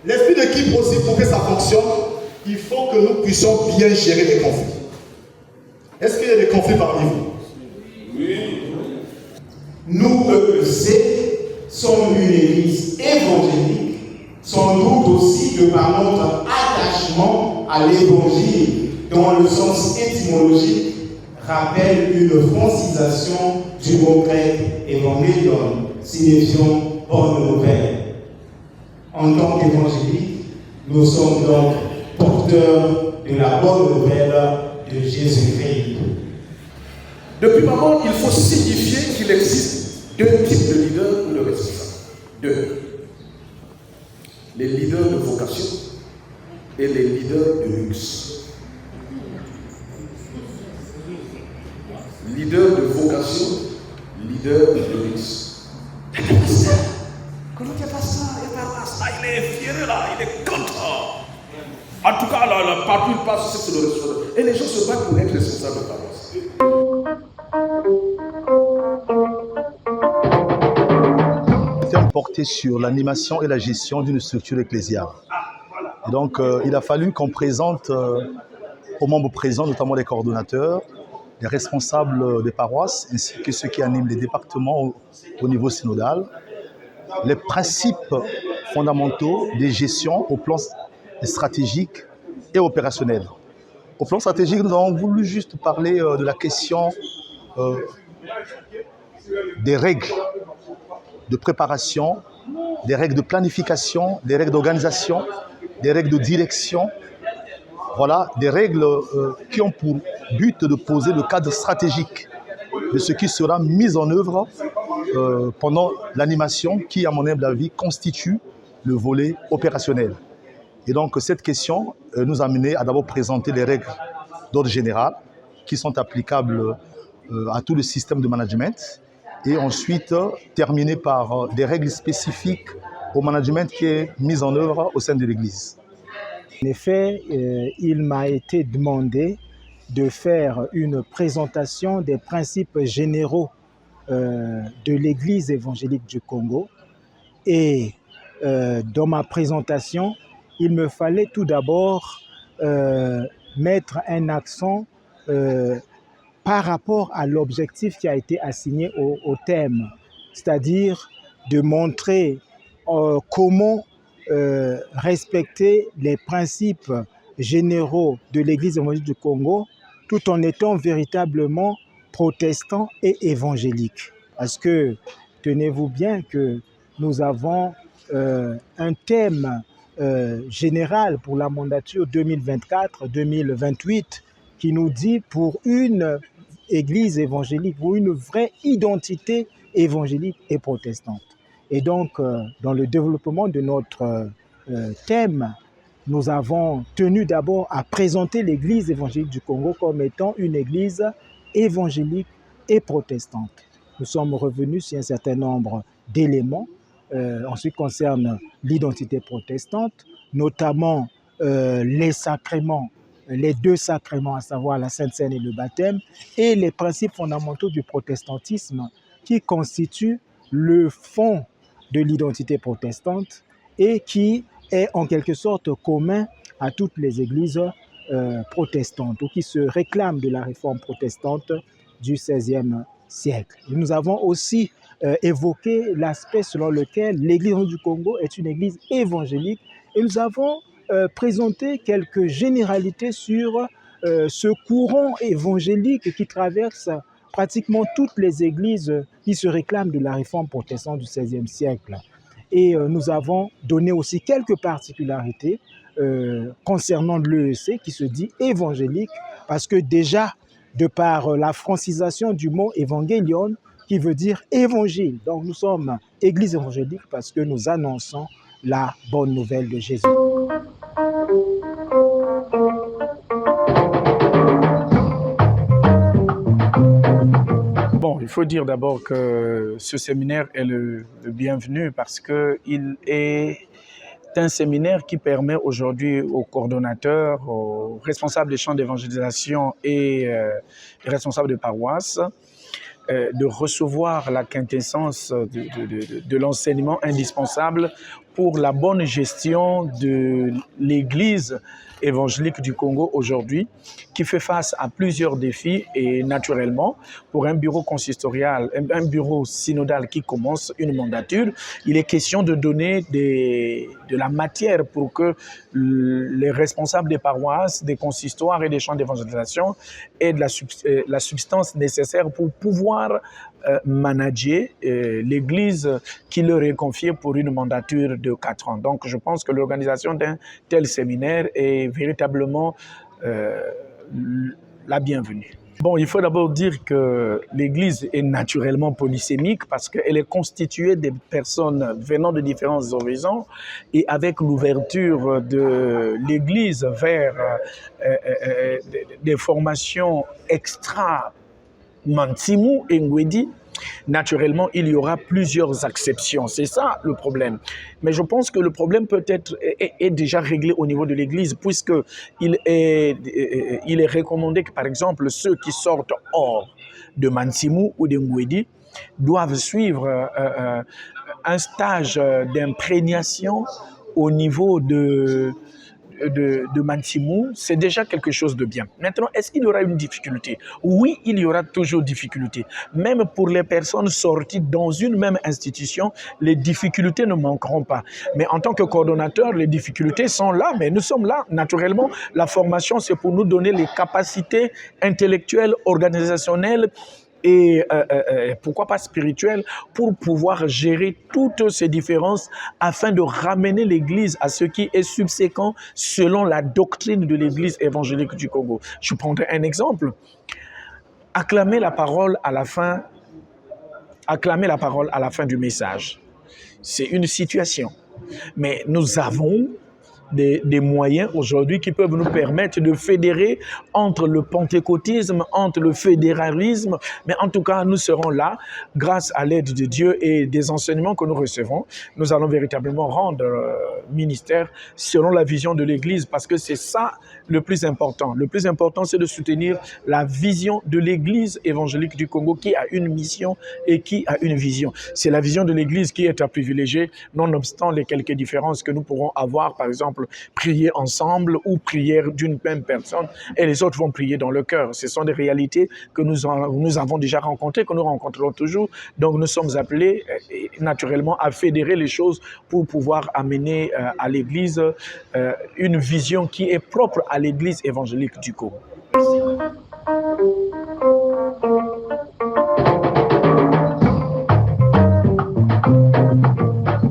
L'esprit d'équipe aussi, pour que ça fonctionne, il faut que nous puissions bien gérer les conflits. Est-ce qu'il y a des conflits parmi vous? Oui. Nous, EEC, sommes une église évangélique, sans doute aussi de par notre attachement à l'évangile, dans le sens étymologique, rappelle une francisation du mot grec évangélion, signifiant bonne nouvelle. En tant qu'évangélique, nous sommes donc porteurs de la bonne nouvelle de Jésus-Christ. Depuis maintenant, il faut signifier qu'il existe deux types de leaders ou de responsables. Deux. Les leaders de vocation et les leaders de luxe. Leader de vocation, leader de luxe. Comment tu fais ça? Il est fier là, il est content. En tout cas, là, partout il passe, c'est le restaurant. Et les gens se battent pour être responsables de paroisse. Le thème porté sur l'animation et la gestion d'une structure ecclésiale. Et donc, il a fallu qu'on présente aux membres présents, notamment les coordonnateurs, les responsables des paroisses, ainsi que ceux qui animent les départements au niveau synodal, les principes fondamentaux des gestions au plan stratégique et opérationnel. Au plan stratégique, nous avons voulu juste parler de la question des règles de préparation, des règles de planification, des règles d'organisation, des règles de direction. Voilà, des règles qui ont pour but de poser le cadre stratégique de ce qui sera mis en œuvre pendant l'animation qui, à mon humble avis, constitue le volet opérationnel. Et donc, cette question nous a mené à d'abord présenter les règles d'ordre général qui sont applicables à tout le système de management et ensuite terminer par des règles spécifiques au management qui est mis en œuvre au sein de l'Église. En effet, il m'a été demandé de faire une présentation des principes généraux de l'Église évangélique du Congo. Et dans ma présentation, il me fallait tout d'abord mettre un accent par rapport à l'objectif qui a été assigné au thème, c'est-à-dire de montrer comment respecter les principes généraux de l'Église évangélique du Congo tout en étant véritablement protestant et évangélique. Parce que tenez-vous bien que nous avons un thème général pour la mandature 2024-2028 qui nous dit pour une Église évangélique, pour une vraie identité évangélique et protestante. Et donc, dans le développement de notre thème, nous avons tenu d'abord à présenter l'Église évangélique du Congo comme étant une Église évangélique et protestante. Nous sommes revenus sur un certain nombre d'éléments en ce qui concerne l'identité protestante, notamment les sacrements, les deux sacrements, à savoir la Sainte Seine et le baptême, et les principes fondamentaux du protestantisme qui constituent le fond de l'identité protestante et qui est en quelque sorte commun à toutes les églises protestantes ou qui se réclament de la réforme protestante du XVIe siècle. Et nous avons aussi évoqué l'aspect selon lequel l'Église du Congo est une église évangélique et nous avons présenté quelques généralités sur ce courant évangélique qui traverse pratiquement toutes les églises qui se réclament de la réforme protestante du XVIe siècle. Et nous avons donné aussi quelques particularités concernant l'EEC qui se dit évangélique parce que déjà, de par la francisation du mot évangélion qui veut dire évangile. Donc nous sommes église évangélique parce que nous annonçons la bonne nouvelle de Jésus. Bon, il faut dire d'abord que ce séminaire est le bienvenu parce qu'il est un séminaire qui permet aujourd'hui aux coordonnateurs, aux responsables des champs d'évangélisation et responsables de paroisse de recevoir la quintessence de l'enseignement indispensable pour la bonne gestion de l'Église évangélique du Congo aujourd'hui, qui fait face à plusieurs défis et naturellement, pour un bureau consistorial, un bureau synodal qui commence une mandature, il est question de donner de la matière pour que les responsables des paroisses, des consistoires et des champs d'évangélisation aient de la substance nécessaire pour pouvoir manager l'Église qui leur est confiée pour une mandature de 4 ans. Donc je pense que l'organisation d'un tel séminaire est véritablement la bienvenue. Bon, il faut d'abord dire que l'Église est naturellement polysémique parce qu'elle est constituée de personnes venant de différents horizons et avec l'ouverture de l'Église vers des formations extra-Mantimu et Ngwedi, naturellement, il y aura plusieurs acceptions. C'est ça le problème. Mais je pense que le problème peut-être est déjà réglé au niveau de l'Église, puisqu'il est recommandé que, par exemple, ceux qui sortent hors de Mantimu ou de Ngwedi doivent suivre un stage d'imprégnation au niveau de Mantimu. C'est déjà quelque chose de bien. Maintenant, est-ce qu'il y aura une difficulté? Oui, il y aura toujours difficulté. Même pour les personnes sorties dans une même institution, les difficultés ne manqueront pas. Mais en tant que coordonnateur, les difficultés sont là, mais nous sommes là. Naturellement, la formation, c'est pour nous donner les capacités intellectuelles, organisationnelles, et pourquoi pas spirituel, pour pouvoir gérer toutes ces différences afin de ramener l'Église à ce qui est subséquent selon la doctrine de l'Église évangélique du Congo. Je prendrai un exemple. Acclamer la parole à la fin du message, c'est une situation. Mais nous avons des moyens aujourd'hui qui peuvent nous permettre de fédérer entre le pentecôtisme, entre le fédéralisme, mais en tout cas, nous serons là, grâce à l'aide de Dieu et des enseignements que nous recevons. Nous allons véritablement rendre ministère selon la vision de l'Église, parce que c'est ça le plus important. Le plus important, c'est de soutenir la vision de l'Église évangélique du Congo qui a une mission et qui a une vision. C'est la vision de l'Église qui est à privilégier, nonobstant les quelques différences que nous pourrons avoir, par exemple, prier ensemble ou prière d'une même personne et les autres vont prier dans le cœur. Ce sont des réalités que nous avons déjà rencontrées, que nous rencontrerons toujours. Donc nous sommes appelés naturellement à fédérer les choses pour pouvoir amener à l'Église une vision qui est propre à l'Église évangélique du Congo. Merci.